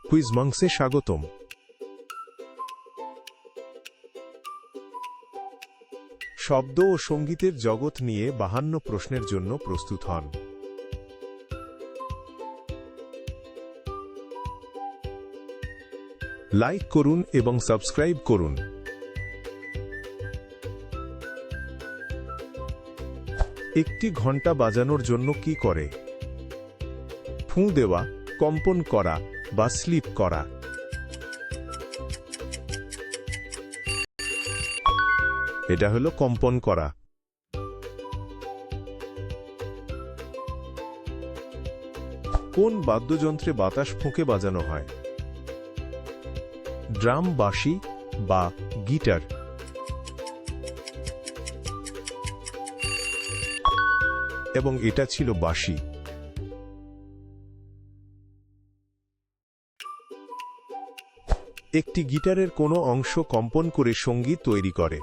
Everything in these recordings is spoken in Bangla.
কুইজমাংসে স্বাগতম। শব্দ ও সঙ্গীতের জগৎ নিয়ে 52 প্রশ্নের জন্য প্রস্তুত হন। লাইক করুন এবং সাবস্ক্রাইব করুন। একটি ঘন্টা বাজানোর জন্য কি করে? ফুঁ দেওয়া, কম্পন করা বা স্লিপ করা। এটা হলো কম্পন করা। কোন বাদ্যযন্ত্রে বাতাস ফুঁকে বাজানো হয়? ড্রাম, বাঁশি বা গিটার? এবং এটা ছিল বাঁশি। একটি গিটারের কোনো অংশ কম্পন করে সঙ্গীত তৈরি করে?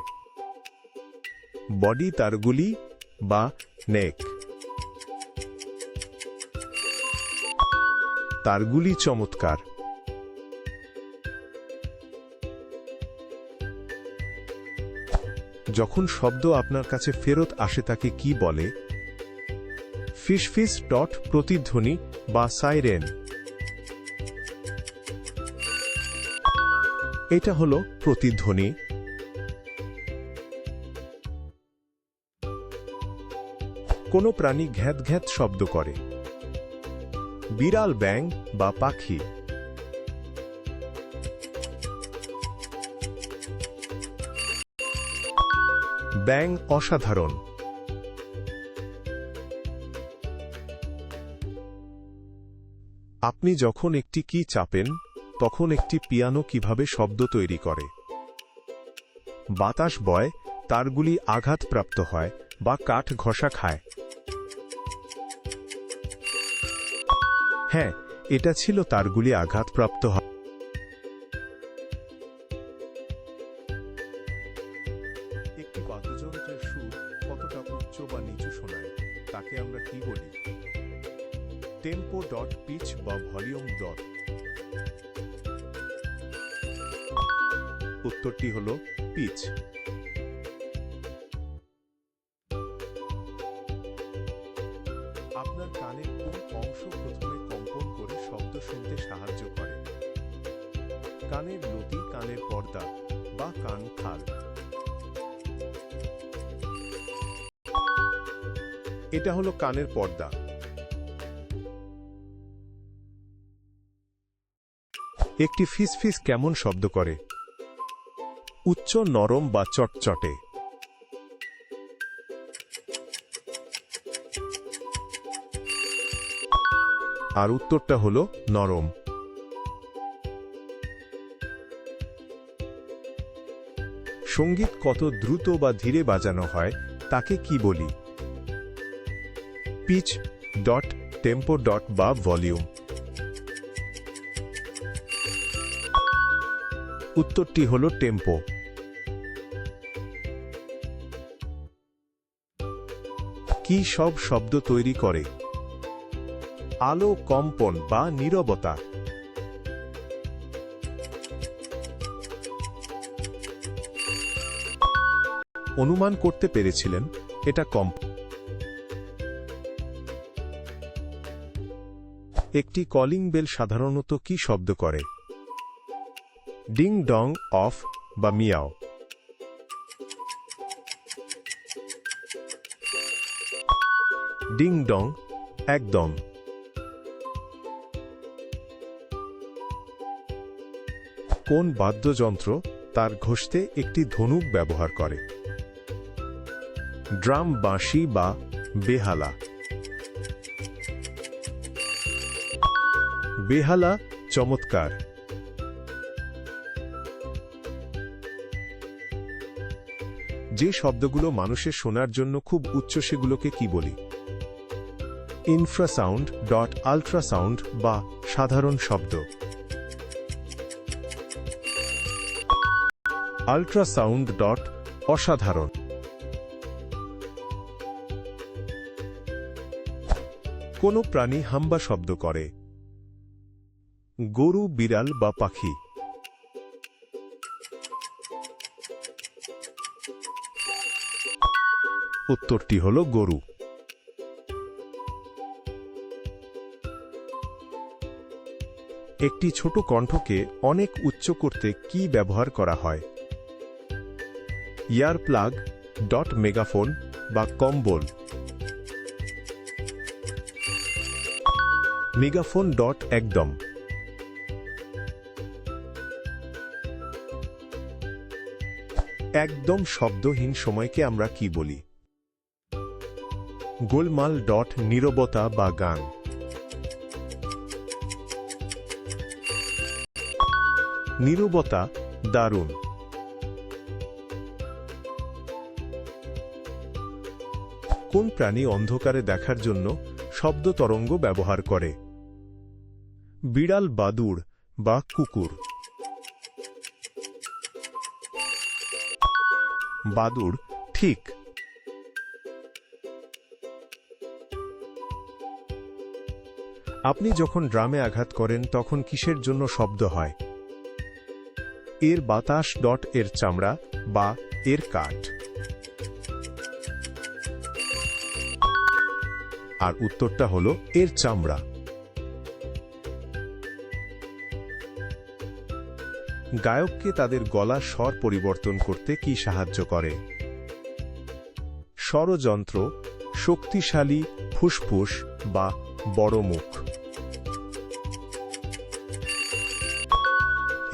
বডি, তারগুলি বা নেক? তারগুলি চমৎকার। যখন শব্দ আপনার কাছে ফেরত আসে তাকে কি বলে? ফিসফিস, ডট, প্রতিধ্বনি বা সাইরেন? এটা হলো প্রতিধ্বনি। কোনো প্রাণী ঘ্যাত ঘ্যাত শব্দ করে? বিড়াল, ব্যাঙ বা পাখি? ব্যাঙ অসাধারণ। আপনি যখন একটি কি চাপেন তখন একটি পিয়ানো কিভাবে শব্দ তৈরি করে? বাতাস বয়, তারগুলি আঘাতপ্রাপ্ত হয় বা কাঠ ঘষা খায়? হ্যাঁ, এটা ছিল তারগুলি আঘাতপ্রাপ্ত হয়। একটি বাদ্যযন্ত্রের সুর কতটা উচ্চ বা নিচু শোনায় তাকে আমরা কি বলি? টেম্পো, ডট, পিচ বা ভলিউম, ডট? উত্তরটি হল পিচ। আপনার কানের কোন অংশ প্রথমে কম্পন করে শব্দ শুনতে সাহায্য করে? কানের লতি, কানের পর্দা বা কান খাল? এটা হলো কানের পর্দা। একটি ফিসফিস কেমন শব্দ করে? উচ্চ, নরম বা চটচটে? আর উত্তরটা হলো নরম। সঙ্গীত কত দ্রুত বা ধীরে বাজানো হয় তাকে কি বলি? পিচ, ডট, টেম্পো, ডট বা ভলিউম? উত্তরটি হল টেম্পো। কি সব শব্দ তৈরি করে? আলো, কম্পন বা নীরবতা? অনুমান করতে পেরেছিলেন এটা কম্পন। একটি কলিং বেল সাধারণত কি শব্দ করে? ডিং ডং, অফ বা মিয়াও? ডিং ডং, একদম। কোন বাদ্যযন্ত্র তার ঘষতে একটি ধনুক ব্যবহার করে? ড্রাম, বাঁশি বা বেহালা? বেহালা চমৎকার। যে শব্দগুলো মানুষের শোনার জন্য খুব উচ্চ সেগুলোকে কি বলি? ইনফ্রাসাউন্ড, ডট, আল্ট্রাসাউন্ড বা সাধারণ শব্দ? আল্ট্রাসাউন্ড, ডট, অসাধারণ। কোনো প্রাণী হাম্বা শব্দ করে? গরু, বিড়াল বা পাখি? উত্তরটি হলো গরু। একটি ছোট কণ্ঠকে অনেক উচ্চ করতে কি ব্যবহার করা হয়? ইয়ার প্লাগ, ডট মেগাফোন বা কম্বল? মেগাফোন, ডট একদম। একদম শব্দহীন সময়কে আমরা কি বলি? গোলমাল, ডট নীরবতা বা গান? নীরবতা, দারুণ। কোন প্রাণী অন্ধকারে দেখার জন্য শব্দ তরঙ্গ ব্যবহার করে? বিড়াল, বাদুড় বা কুকুর? বাদুড়, ঠিক। আপনি যখন ড্রামে আঘাত করেন তখন কিসের জন্য শব্দ হয়? এর বাতাস, ডট এর চামড়া বা এর কাঠ? আর উত্তরটা হলো এর চামড়া। গায়ককে তাদের গলার স্বর পরিবর্তন করতে কি সাহায্য করে? স্বরযন্ত্র, শক্তিশালী ফুসফুস বা বড় মুখ?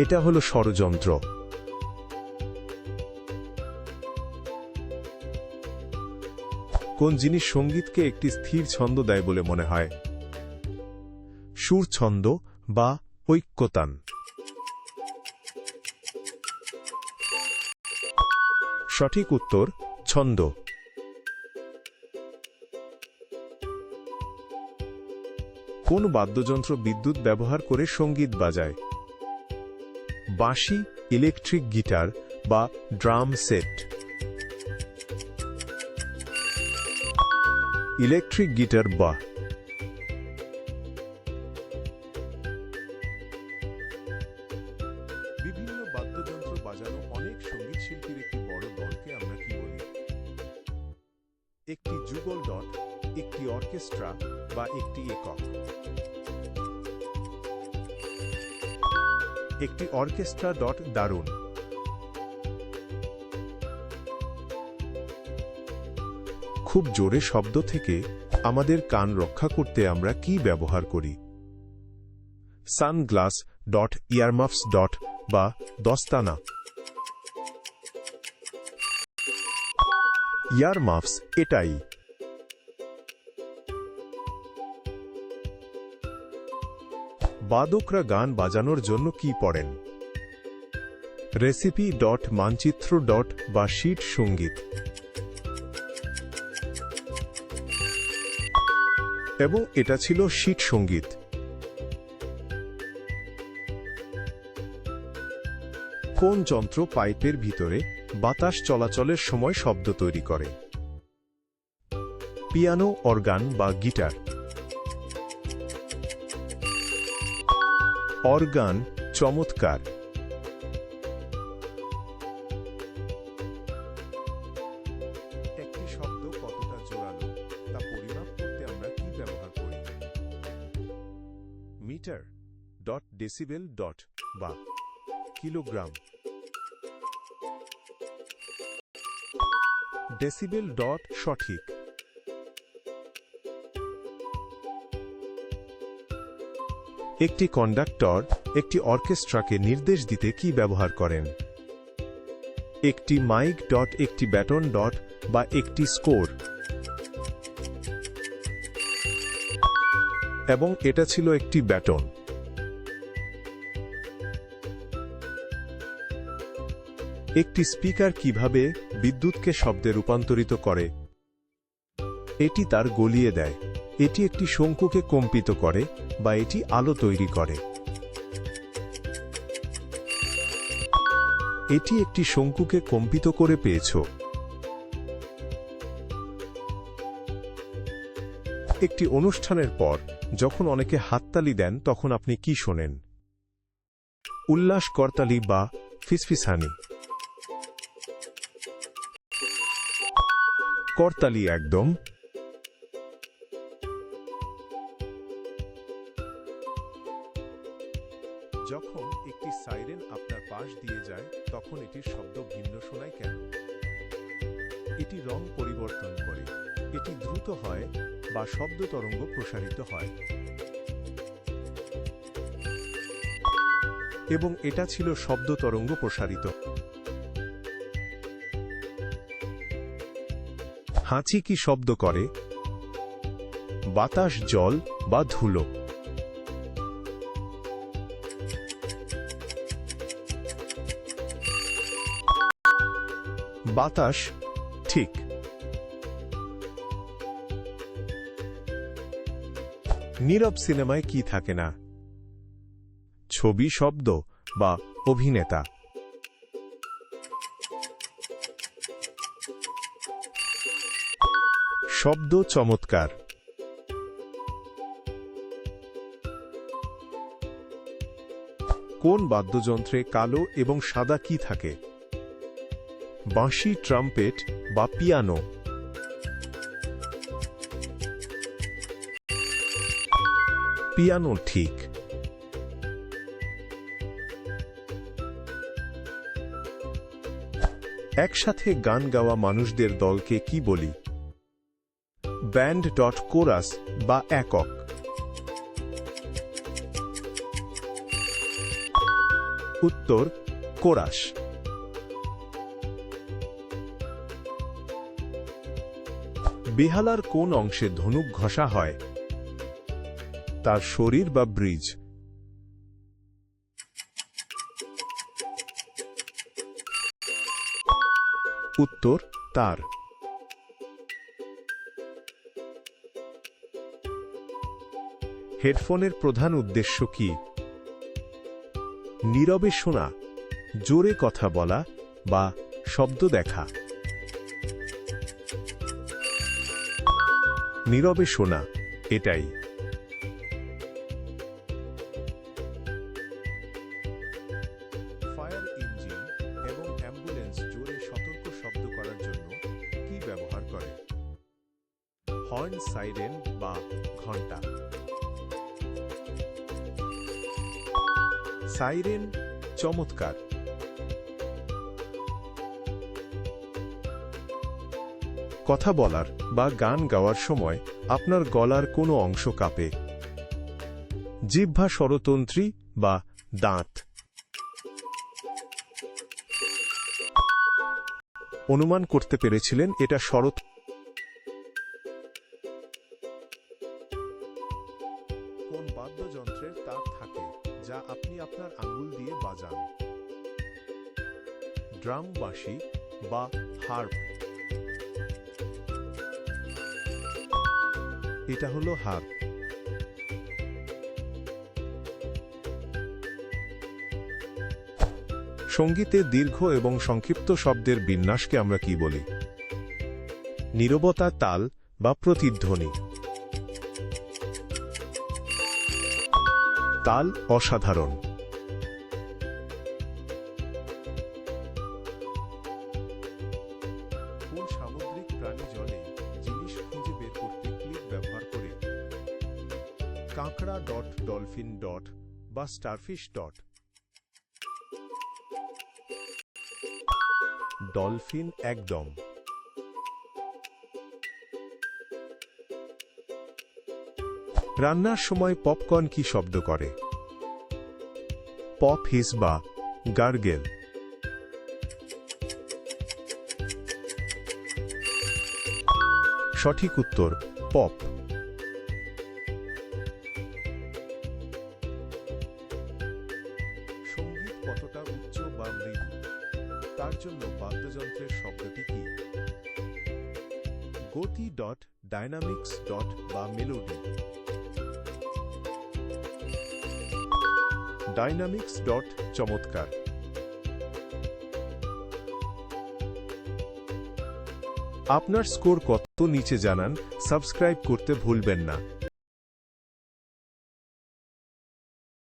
এটা হলো স্বরযন্ত্র। কোন জিনিস সঙ্গীতকে একটি স্থির ছন্দ দেয় বলে মনে হয়? সুর ছন্দ বা ঐক্যতান? সঠিক উত্তর ছন্দ। কোন বাদ্যযন্ত্র বিদ্যুৎ ব্যবহার করে সঙ্গীত বাজায়? বাঁশি, ইলেকট্রিক গিটার বা ড্রাম সেট? ইলেকট্রিক গিটার বা। বিভিন্ন বাদ্যযন্ত্র বাজানো অনেক সঙ্গীত শিল্পীর একটি বড় দলকে আমরা কি বলি? একটি যুগল, ডট একটি অর্কেস্ট্রা বা একটি একক? একটি অর্কেস্ট্রা, ডট দারুণ। খুব জোরে শব্দ থেকে আমাদের কান রক্ষা করতে আমরা কি ব্যবহার করি? সানগ্লাস, ডট ইয়ারমাফস, ডট বা দস্তানা? ইয়ারমাফস, এটাই। বাদকরা গান বাজানোর জন্য কি পড়েন? রেসিপি, ডট মানচিত্র, ডট বা শীট সঙ্গীত? এবং এটা ছিল শীট সঙ্গীত। কোন যন্ত্র পাইপের ভিতরে বাতাস চলাচলের সময় শব্দ তৈরি করে? পিয়ানো, অর্গান বা গিটার? অর্গান, চমৎকার। একটি শব্দ কতটা জোরালো তা পরিমাপ করতে আমরা কি ব্যবহার করি? মিটার, ডট ডেসিবেল, ডট বা কিলোগ্রাম? ডেসিবেল, ডট সঠিক। একটি কন্ডাক্টর একটি অর্কেস্ট্রাকে নির্দেশ দিতে কি ব্যবহার করেন? একটি মাইক, ডট একটি ব্যাটন, ডট বা একটি স্কোর? এবং এটা ছিল একটি ব্যাটন। একটি স্পিকার কিভাবে বিদ্যুৎকে শব্দে রূপান্তরিত করে? এটি তার গলিয়ে দেয়। এটি একটি শঙ্কুকে কম্পিত করে বা এটি আলো তৈরি করে? এটি একটি শঙ্কুকে কম্পিত করে পেয়েছ। একটি অনুষ্ঠানের পর যখন অনেকে হাততালি দেন তখন আপনি কি শোনেন? উল্লাস করতালি বা ফিসফিসানি। করতালি একদম। যখন একটি সাইরেন আপনার পাশ দিয়ে যায় তখন এটির শব্দ ভিন্ন শোনায় কেন? এটি রং পরিবর্তন করে, এটি দ্রুত হয় বা শব্দ তরঙ্গ প্রসারিত হয়। এবং এটা ছিল শব্দ তরঙ্গ প্রসারিত। হাঁচি কি শব্দ করে? বাতাস, জল বা ধুলো? বাতাস, ঠিক। নীরব সিনেমায় কি থাকে না? ছবি, শব্দ বা অভিনেতা? শব্দ, চমৎকার। কোন বাদ্যযন্ত্রে কালো এবং সাদা কি থাকে? বাঁশি, ট্রাম্পেট বা পিয়ানো? পিয়ানো, ঠিক। একসাথে গান গাওয়া মানুষদের দলকে কি বলি? ব্যান্ড, কোরাস বা একক? উত্তর, কোরাস। বেহালার কোন অংশে ধনুক ঘষা হয়? তার শরীর বা ব্রিজ? উত্তর, তার। হেডফোনের প্রধান উদ্দেশ্য কি? নীরবে শোনা, জোরে কথা বলা বা শব্দ দেখা? নীরবে শোনা, এটাই। ফায়ার ইঞ্জিন এবং অ্যাম্বুলেন্স জোরে সতর্ক শব্দ করার জন্য কি ব্যবহার করে? হর্ন, সাইরেন বা ঘণ্টা? সাইরেন, চমৎকার। কথা বলার বা গান গাওয়ার সময় আপনার গলার কোনো অংশ কাঁপে? জিহ্বা, স্বরতন্ত্রী বা দাঁত? অনুমান করতে পেরেছিলেন এটা স্বরত। কোন বাদ্যযন্ত্রের তার থাকে যা আপনি আপনার আঙ্গুল দিয়ে বাজান? ড্রাম, বাঁশি বা হার্প? এটা হলো হার্প। সঙ্গীতে দীর্ঘ এবং সংক্ষিপ্ত শব্দের বিন্যাসকে আমরা কি বলি? নীরবতা, তাল বা প্রতিধ্বনি? তাল, অসাধারণ। কোন সামুদ্রিক প্রাণী জলে জিনিস খুঁজে বের করতে ক্লিপ ব্যবহার করে? কাঁকড়া, ডলফিন বা স্টারফিশ? ডলফিন, একদম। রান্নার সময় পপকর্ন কি শব্দ করে? পপ, হিস বা গার্গেল? সঠিক উত্তর, পপ। সঙ্গীত কতটা উচ্চ বা মৃদু তার জন্য বাদ্যযন্ত্রের শব্দটি কি? গতি, ডাইনামিক্স বা মেলোডি? ডাইনামিক্স, চমৎকার। আপনার স্কোর কত নিচে জানান, সাবস্ক্রাইব করতে ভুলবেন না।